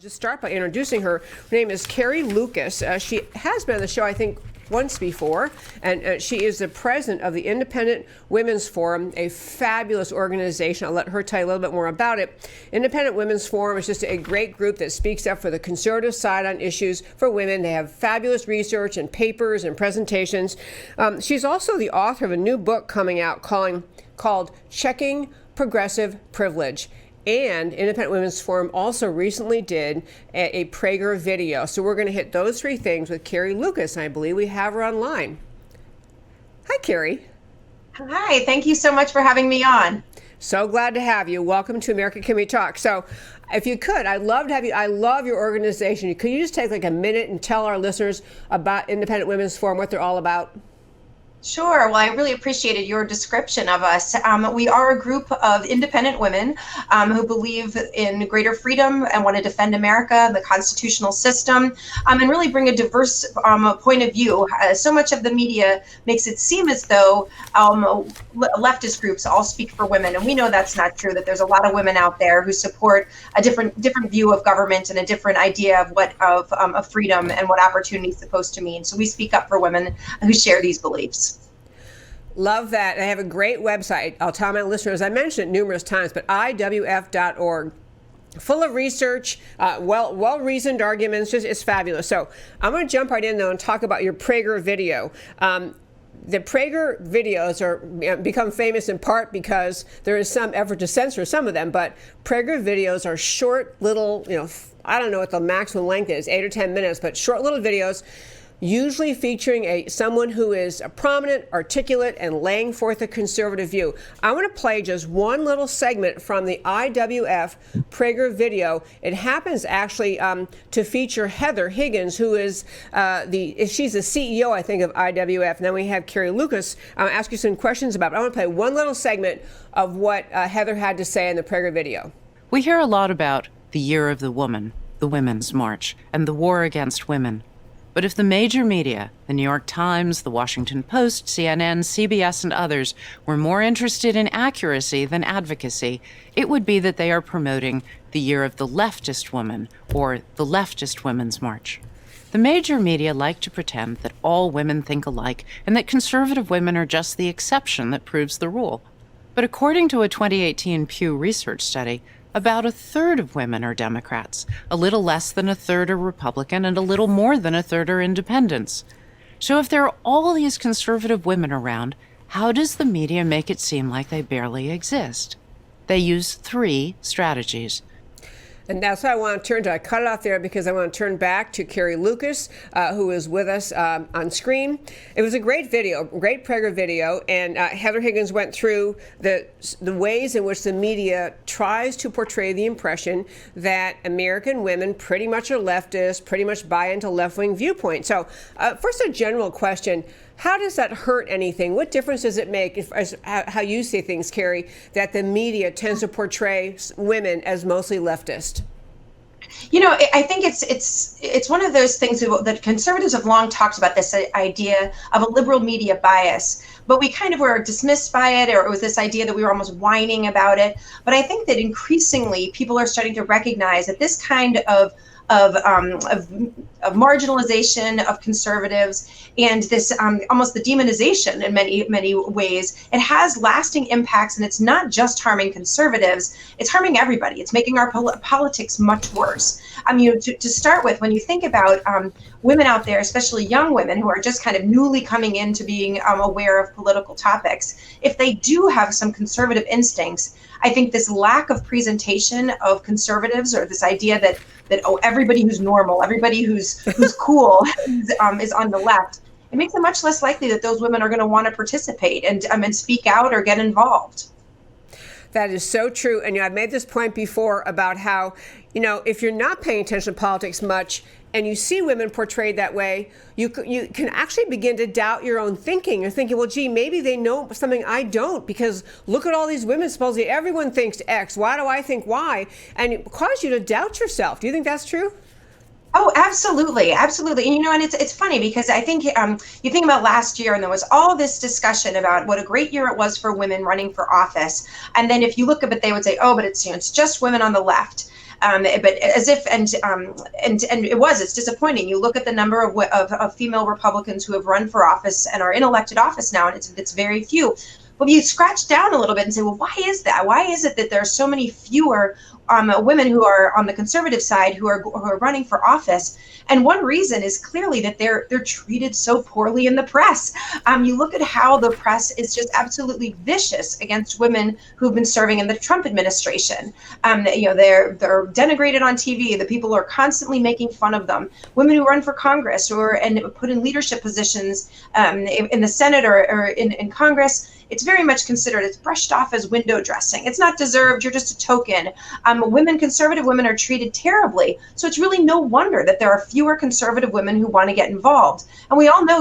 Just start by introducing her. Her name is Carrie Lukas. She has been on the show, I think, once before, and she is the president of the Independent Women's Forum, a fabulous organization. I'll let her tell you a little bit more about it. Independent Women's Forum is just a great group that speaks up for the conservative side on issues for women. They have fabulous research and papers and presentations. She's also the author of a new book coming out called Checking Progressive Privilege. And Independent Women's Forum also recently did a Prager video. So we're going to hit those three things with Carrie Lukas. I believe we have her online. Hi, Carrie. Hi, thank you so much for having me on. So glad to have you. Welcome to America Can We Talk. So if you could, I'd love to have you. I love your organization. Could you just take like a minute and tell our listeners about Independent Women's Forum, what they're all about? Sure. Well, I really appreciated your description of us. We are a group of independent women who believe in greater freedom and want to defend America, the constitutional system, and really bring a diverse point of view. So much of the media makes it seem as though leftist groups all speak for women, and we know that's not true. That there's a lot of women out there who support a different view of government and a different idea of what of freedom and what opportunity is supposed to mean. So we speak up for women who share these beliefs. Love that. I have a great website. I'll tell my listeners, I mentioned it numerous times, but IWF.org. Full of research, well-reasoned arguments. It's fabulous. So I'm going to jump right in, though, and talk about your Prager video. The Prager videos are become famous in part because there is some effort to censor some of them, but Prager videos are short little, I don't know what the maximum length is, 8 or 10 minutes, but short little videos, usually featuring someone who is prominent, articulate, and laying forth a conservative view. I want to play just one little segment from the IWF Prager video. It happens actually to feature Heather Higgins, who is she's the CEO, I think, of IWF. And then we have Carrie Lukas ask you some questions about it. I want to play one little segment of what Heather had to say in the Prager video. We hear a lot about the Year of the Woman, the Women's March, and the war against women. But if the major media, the New York Times, the Washington Post, CNN, CBS, and others, were more interested in accuracy than advocacy, it would be that they are promoting the Year of the Leftist Woman, or the Leftist Women's March. The major media like to pretend that all women think alike and that conservative women are just the exception that proves the rule. But according to a 2018 Pew Research study, about a third of women are Democrats, a little less than a third are Republican, and a little more than a third are independents. So if there are all these conservative women around, how does the media make it seem like they barely exist? They use 3 strategies. And that's what I want to turn to. I cut it off there because I want to turn back to Carrie Lukas, who is with us on screen. It was a great video, great Prager video, and Heather Higgins went through the ways in which the media tries to portray the impression that American women pretty much are leftist, pretty much buy into left-wing viewpoint. So first, a general question. How does that hurt anything? What difference does it make, as how you see things, Carrie, that the media tends to portray women as mostly leftist? I think it's one of those things that conservatives have long talked about, this idea of a liberal media bias, but we kind of were dismissed by it, or it was this idea that we were almost whining about it. But I think that increasingly people are starting to recognize that this kind of marginalization of conservatives and this almost the demonization in many ways, it has lasting impacts, and it's not just harming conservatives, it's harming everybody. It's making our politics much worse. To start with, when you think about women out there, especially young women who are just kind of newly coming into being aware of political topics, if they do have some conservative instincts, I think this lack of presentation of conservatives, or this idea that everybody who's normal, everybody who's cool is on the left, it makes it much less likely that those women are going to want to participate and speak out or get involved. That is so true. And I've made this point before about how, if you're not paying attention to politics much and you see women portrayed that way, you can actually begin to doubt your own thinking. You're thinking, well, gee, maybe they know something I don't, because look at all these women, supposedly everyone thinks X. Why do I think Y? And it causes you to doubt yourself. Do you think that's true? Oh, absolutely. Absolutely. And it's funny because I think you think about last year, and there was all this discussion about what a great year it was for women running for office. And then if you look at it, they would say, oh, but it's just women on the left. but as if, and it's disappointing. You look at the number of female Republicans who have run for office and are in elected office now, and it's very few. But you scratch down a little bit and say, well, why is that? Why is it that there are so many fewer women who are on the conservative side who are running for office? And one reason is clearly that they're treated so poorly in the press. You look at how the press is just absolutely vicious against women who've been serving in the Trump administration. They're denigrated on TV. The people are constantly making fun of them. Women who run for Congress or put in leadership positions in the Senate or in Congress, it's very much considered, it's brushed off as window dressing. It's not deserved, you're just a token. Conservative women are treated terribly. So it's really no wonder that there are fewer conservative women who want to get involved. And we all know,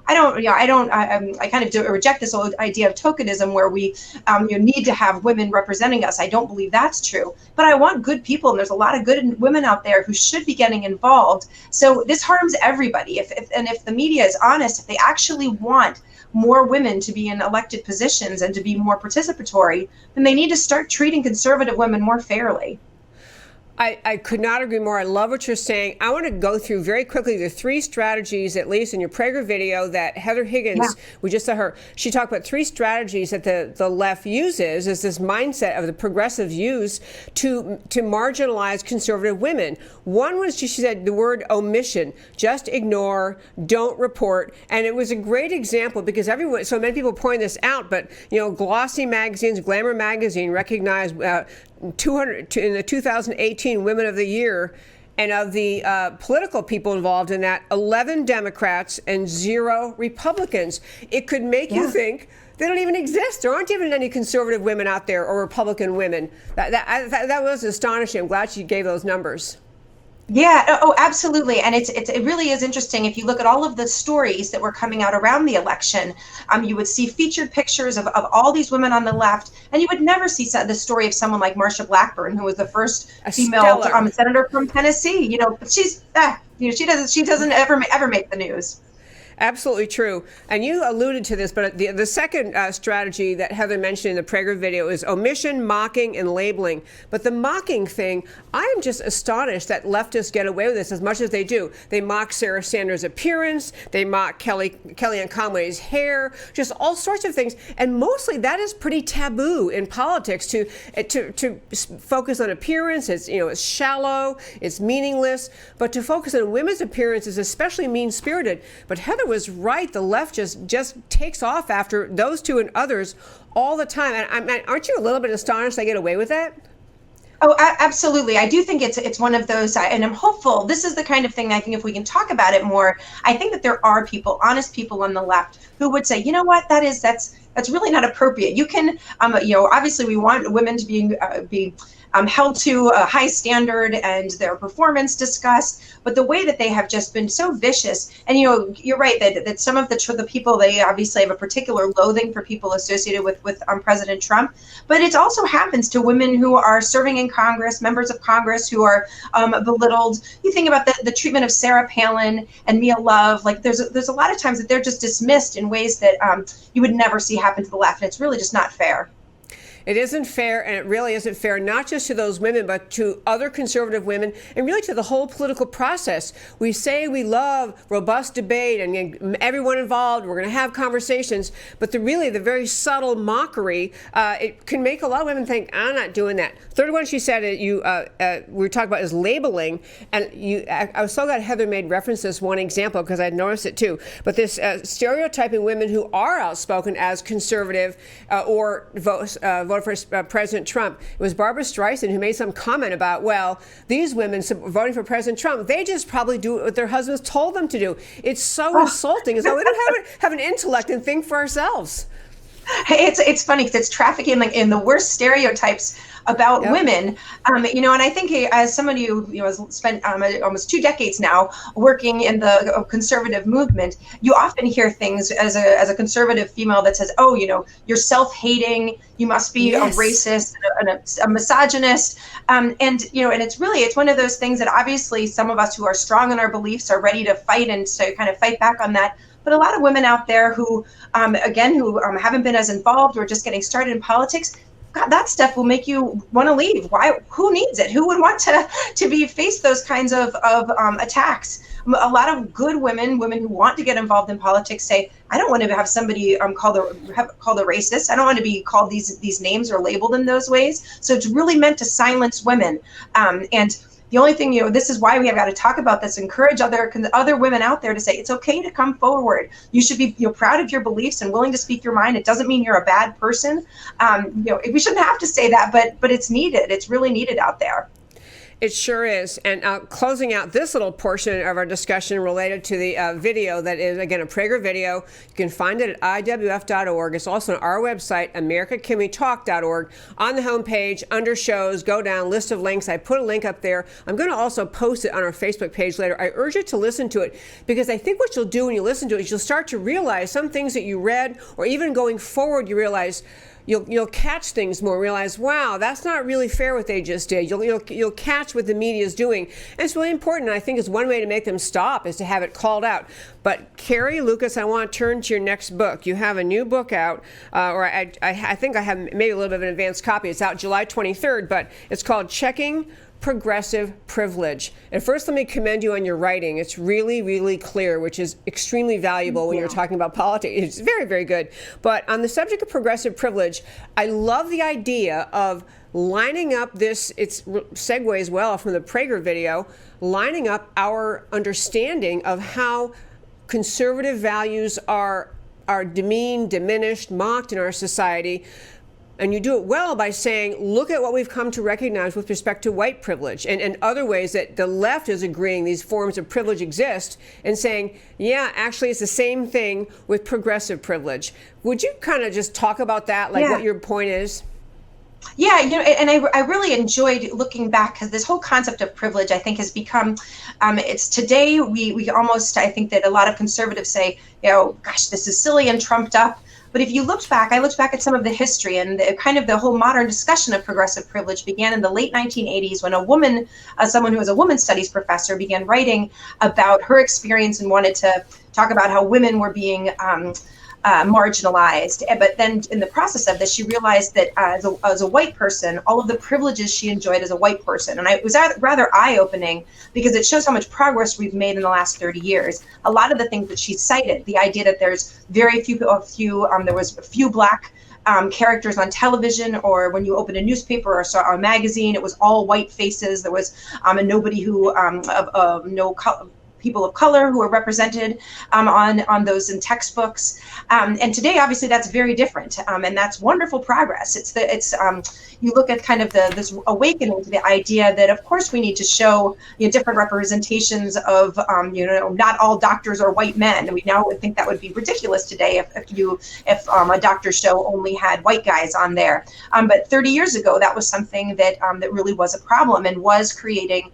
I kind of reject this old idea of tokenism where we need to have women representing us. I don't believe that's true. But I want good people, and there's a lot of good women out there who should be getting involved. So this harms everybody. If the media is honest, if they actually want more women to be in elected positions and to be more participatory, then they need to start treating conservative women more fairly. I could not agree more. I love what you're saying. I want to go through very quickly the 3 strategies, at least in your Prager video, that Heather Higgins, we just saw her, she talked about 3 strategies that the left uses, as this mindset of the progressives use to marginalize conservative women. One was, she said, the word omission, just ignore, don't report. And it was a great example because so many people point this out, but glossy magazines, Glamour magazine recognized 200 in the 2018 Women of the Year, and of the political people involved in that, 11 Democrats and 0 Republicans. It could make you think they don't even exist. There aren't even any conservative women out there or Republican women. That was astonishing. I'm glad she gave those numbers. Yeah, oh, absolutely. And it really is interesting. If you look at all of the stories that were coming out around the election, you would see featured pictures of all these women on the left, and you would never see the story of someone like Marsha Blackburn, who was the first female senator from Tennessee. But she's she doesn't ever make the news. Absolutely true. And you alluded to this, but the second strategy that Heather mentioned in the Prager video is omission, mocking, and labeling. But the mocking thing, I am just astonished that leftists get away with this as much as they do. They mock Sarah Sanders' appearance. They mock Kellyanne Conway's hair, just all sorts of things. And mostly that is pretty taboo in politics to focus on appearance. It's shallow, it's meaningless. But to focus on women's appearance is especially mean-spirited. But Heather was right. The left just takes off after those 2 and others all the time. And aren't you a little bit astonished they get away with that? Oh, absolutely. I do think it's one of those, and I'm hopeful. This is the kind of thing I think if we can talk about it more, I think that there are people, honest people on the left, who would say, you know what, that's really not appropriate. You can, obviously we want women to be held to a high standard and their performance discussed, but the way that they have just been so vicious, and you're right that some of the people, they obviously have a particular loathing for people associated with President Trump, but it also happens to women who are serving in Congress, members of Congress who are belittled. You think about the treatment of Sarah Palin and Mia Love, like there's a lot of times that they're just dismissed in ways that you would never see happen to the left, and it's really just not fair. It isn't fair, and it really isn't fair, not just to those women, but to other conservative women, and really to the whole political process. We say we love robust debate and everyone involved, we're going to have conversations, but the very subtle mockery, it can make a lot of women think, I'm not doing that. Third one she said, we were talking about is labeling, and I was so glad Heather made reference to this one example because I'd noticed it too, but this stereotyping women who are outspoken as conservative or vote for President Trump. It was Barbara Streisand who made some comment about, well, these women voting for President Trump, they just probably do what their husbands told them to do. It's so insulting. It's like we don't have an intellect and think for ourselves. It's funny because it's trafficking in the worst stereotypes about women, and I think as somebody who has spent almost 2 decades now working in the conservative movement, you often hear things as a conservative female that says, oh, you're self-hating, you must be a racist, a misogynist, and it's one of those things that obviously some of us who are strong in our beliefs are ready to fight and to kind of fight back on that. But a lot of women out there who haven't been as involved or just getting started in politics, that stuff will make you want to leave. Why? Who needs it? Who would want to be face those kinds of attacks? A lot of good women who want to get involved in politics say, I don't want to have somebody called a racist. I don't want to be called these names or labeled in those ways. So it's really meant to silence women. And the only thing, this is why we have got to talk about this, encourage other women out there to say, it's okay to come forward. You should be proud of your beliefs and willing to speak your mind. It doesn't mean you're a bad person. We shouldn't have to say that, but it's needed. It's really needed out there. It sure is. And closing out this little portion of our discussion related to the video that is, again, a Prager video. You can find it at IWF.org. It's also on our website, AmericaCanWeTalk.org. On the homepage, under shows, go down, list of links. I put a link up there. I'm going to also post it on our Facebook page later. I urge you to listen to it, because I think what you'll do when you listen to it is you'll start to realize some things that you read, or even going forward, you realize you'll catch things more, realize, wow, that's not really fair what they just did. You'll catch what the media is doing. And it's really important. I think it's one way to make them stop is to have it called out. But Carrie Lukas, I want to turn to your next book. You have a new book out, or I think I have maybe a little bit of an advanced copy. It's out July 23rd, but it's called Checking Progressive Privilege. And first, let me commend you on your writing. It's really, really clear, which is extremely valuable when you're talking about politics. It's very, very good. But on the subject of progressive privilege, I love the idea of lining up this, it segues well from the Prager video, lining up our understanding of how conservative values are demeaned, diminished, mocked in our society. And you do it well by saying, look at what we've come to recognize with respect to white privilege and other ways that the left is agreeing these forms of privilege exist, and saying, yeah, actually it's the same thing with progressive privilege. Would you kind of just talk about that, like what your point is? Yeah, and I really enjoyed looking back, because this whole concept of privilege, I think, has become, it's today we almost, I think that a lot of conservatives say, gosh, this is silly and trumped up. But if you looked back, I looked back at some of the history, and the whole modern discussion of progressive privilege began in the late 1980s when a woman, someone who was a women's studies professor, began writing about her experience and wanted to talk about how women were being marginalized. But then in the process of this, she realized that as a white person, all of the privileges she enjoyed as a white person. And it was rather eye-opening, because it shows how much progress we've made in the last 30 years. A lot of the things that she cited, the idea that there's very few, there was a few black characters on television, or when you open a newspaper or saw a magazine, it was all white faces. There was nobody who people of color who are represented on those in textbooks. And today, obviously, that's very different, and that's wonderful progress. You look at kind of this awakening to the idea that, of course, we need to show different representations of not all doctors are white men. We now would think that would be ridiculous today if a doctor show only had white guys on there. But 30 years ago, that was something that really was a problem, and was creating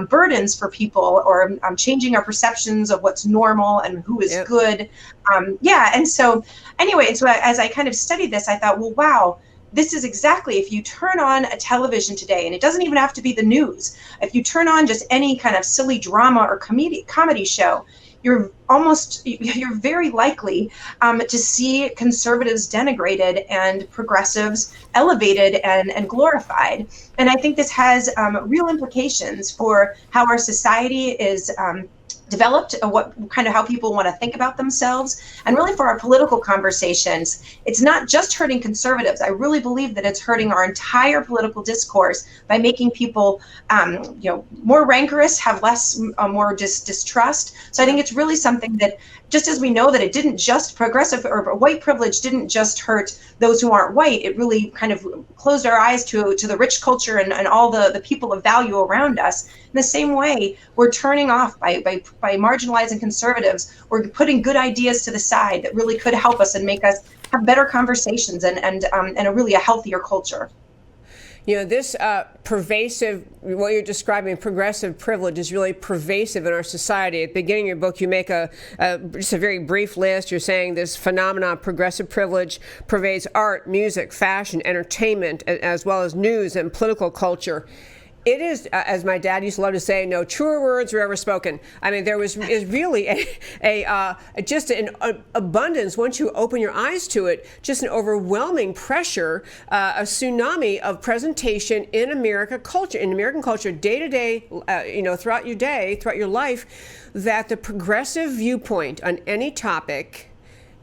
burdens for people, or changing our perceptions of what's normal and who is good. And so anyway, so as I kind of studied this, I thought, well, wow, this is exactly, if you turn on a television today, and it doesn't even have to be the news, if you turn on just any kind of silly drama or comedy show, you're very likely to see conservatives denigrated and progressives elevated and glorified. And I think this has real implications for how our society is developed, how people want to think about themselves, and really for our political conversations. It's not just hurting conservatives. I really believe that it's hurting our entire political discourse by making people more rancorous, have less more distrust. So I think it's really something that, just as we know that it didn't just progressive or white privilege didn't just hurt those who aren't white, it really kind of closed our eyes to the rich culture and all the people of value around us. In the same way, we're turning off by marginalizing conservatives. We're putting good ideas to the side that really could help us and make us have better conversations and a healthier culture. This pervasive, what you're describing, progressive privilege, is really pervasive in our society. At the beginning of your book, you make just a very brief list. You're saying this phenomenon, progressive privilege, pervades art, music, fashion, entertainment, as well as news and political culture. It is, as my dad used to love to say, no truer words were ever spoken. I mean, there is really just an abundance, once you open your eyes to it, just an overwhelming pressure, a tsunami of presentation in American culture, day to day, throughout your day, throughout your life, that the progressive viewpoint on any topic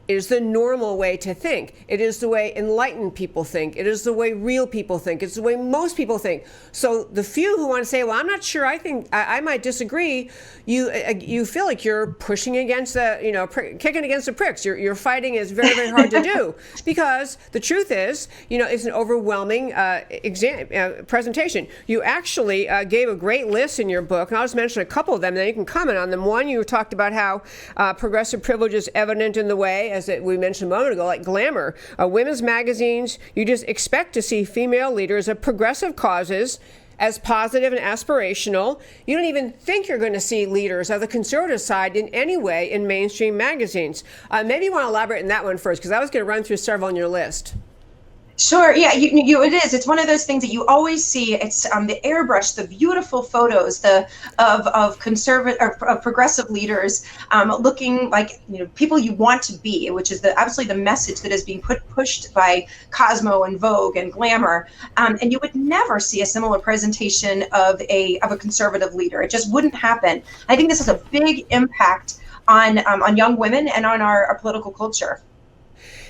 is the normal way to think. It is the way enlightened people think. It is the way real people think. It's the way most people think. So the few who want to say, well, I'm not sure, I think I might disagree, you feel like you're pushing against kicking against the pricks. You're fighting is very, very hard to do, because the truth is, it's an overwhelming presentation. You actually gave a great list in your book, and I'll just mention a couple of them, then you can comment on them. One, you talked about how progressive privilege is evident in the way, as we mentioned a moment ago, like Glamour, women's magazines. You just expect to see female leaders of progressive causes as positive and aspirational. You don't even think you're going to see leaders of the conservative side in any way in mainstream magazines. Maybe you want to elaborate on that one first, because I was going to run through several on your list. Sure. Yeah, it is. It's one of those things that you always see. It's the airbrush, the beautiful photos, of conservative or of progressive leaders looking like people you want to be, which is absolutely the message that is being pushed by Cosmo and Vogue and Glamour. And you would never see a similar presentation of a conservative leader. It just wouldn't happen. I think this has a big impact on young women and on our political culture.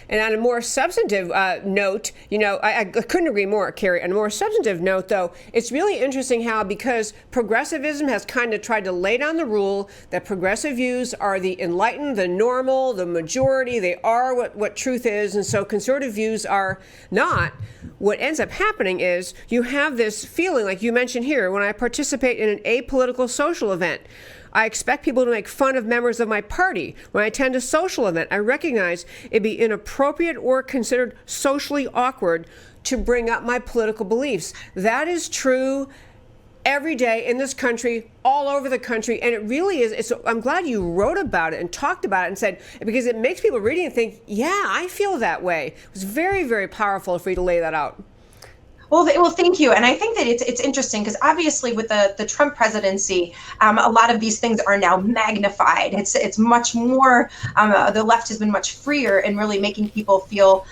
And on a more substantive note, I couldn't agree more, Carrie. On a more substantive note, though, it's really interesting how, because progressivism has kind of tried to lay down the rule that progressive views are the enlightened, the normal, the majority, they are what truth is, and so conservative views are not. What ends up happening is you have this feeling, like you mentioned here, when I participate in an apolitical social event, I expect people to make fun of members of my party. When I attend a social event, I recognize it'd be inappropriate or considered socially awkward to bring up my political beliefs. That is true every day in this country, all over the country, and it really is. I'm glad you wrote about it and talked about it and said, because it makes people reading and think, yeah, I feel that way. It was very, very powerful for you to lay that out. Well, thank you. And I think that it's interesting because obviously with the Trump presidency, a lot of these things are now magnified. It's much more, the left has been much freer in really making people feel,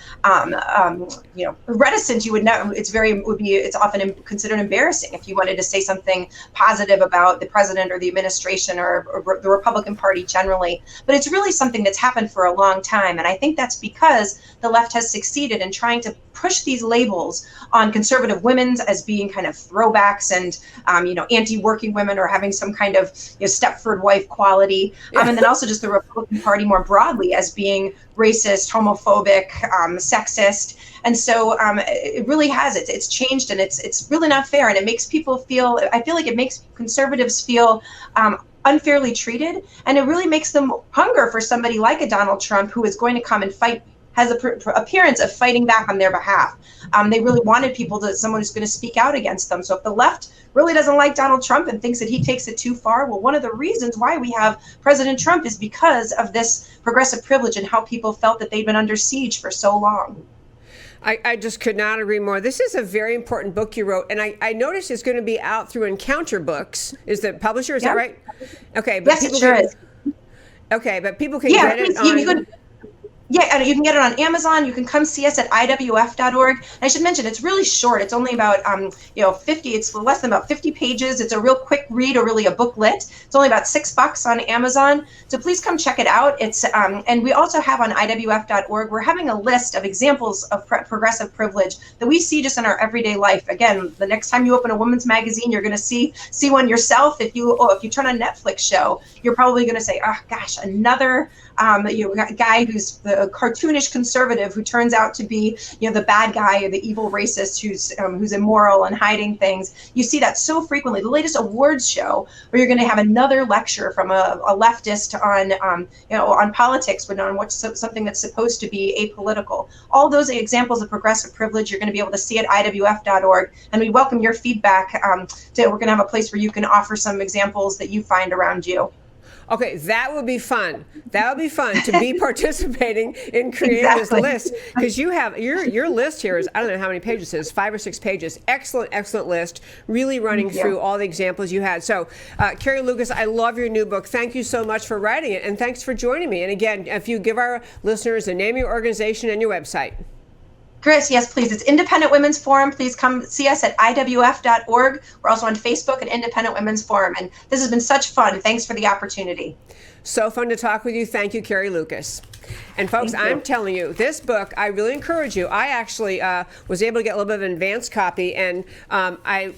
reticent. You would know it's often considered embarrassing if you wanted to say something positive about the president or the administration or the Republican Party generally. But it's really something that's happened for a long time. And I think that's because the left has succeeded in trying to push these labels on conservative women as being kind of throwbacks and anti-working women or having some kind of Stepford wife quality, and then also just the Republican Party more broadly as being racist, homophobic, sexist. And so it really has it's changed, and it's really not fair, and it makes people feel, I feel like it makes conservatives feel unfairly treated, and it really makes them hunger for somebody like a Donald Trump who is going to come and fight, has an appearance of fighting back on their behalf. They really wanted someone who's going to speak out against them. So if the left really doesn't like Donald Trump and thinks that he takes it too far, well, one of the reasons why we have President Trump is because of this progressive privilege and how people felt that they'd been under siege for so long. I just could not agree more. This is a very important book you wrote, and I noticed it's going to be out through Encounter Books. Is the publisher, is that right? Okay. But yes, it sure is. Okay, but people can get it on... Yeah, and you can get it on Amazon. You can come see us at IWF.org. And I should mention, it's really short. It's only about 50. It's less than about 50 pages. It's a real quick read, or really a booklet. It's only about $6 on Amazon. So please come check it out. It's and we also have on IWF.org. We're having a list of examples of progressive privilege that we see just in our everyday life. Again, the next time you open a women's magazine, you're going to see one yourself. If you turn on a Netflix show, you're probably going to say, oh gosh, another guy who's a cartoonish conservative who turns out to be the bad guy or the evil racist who's immoral and hiding things. You see that so frequently. The latest awards show where you're going to have another lecture from a leftist on politics, but on something that's supposed to be apolitical. All those examples of progressive privilege you're going to be able to see at IWF.org, and we welcome your feedback. We're going to have a place where you can offer some examples that you find around you. Okay, that would be fun. That would be fun to be participating in creating Exactly. this list, because you have your list here is, I don't know how many pages it is, 5 or 6 pages. Excellent list. Really running through all the examples you had. So, Carrie Lukas, I love your new book. Thank you so much for writing it, and thanks for joining me. And again, if you give our listeners the name of your organization and your website. Chris, yes, please. It's Independent Women's Forum. Please come see us at IWF.org. We're also on Facebook at Independent Women's Forum. And this has been such fun. Thanks for the opportunity. So fun to talk with you. Thank you, Carrie Lukas. And folks, I'm telling you, this book, I really encourage you. I actually was able to get a little bit of an advanced copy, and I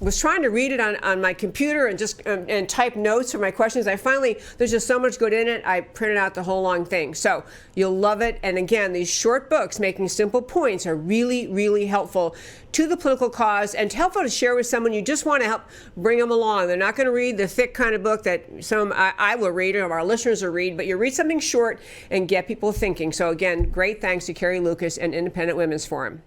was trying to read it on my computer and just and type notes for my questions. There's just so much good in it, I printed out the whole long thing. So you'll love it. And again, these short books making simple points are really helpful to the political cause, and helpful to share with someone you just want to help bring them along. They're not going to read the thick kind of book that I will read, or our listeners will read, but you read something short and get people thinking. So again, great thanks to Carrie Lukas and Independent Women's Forum.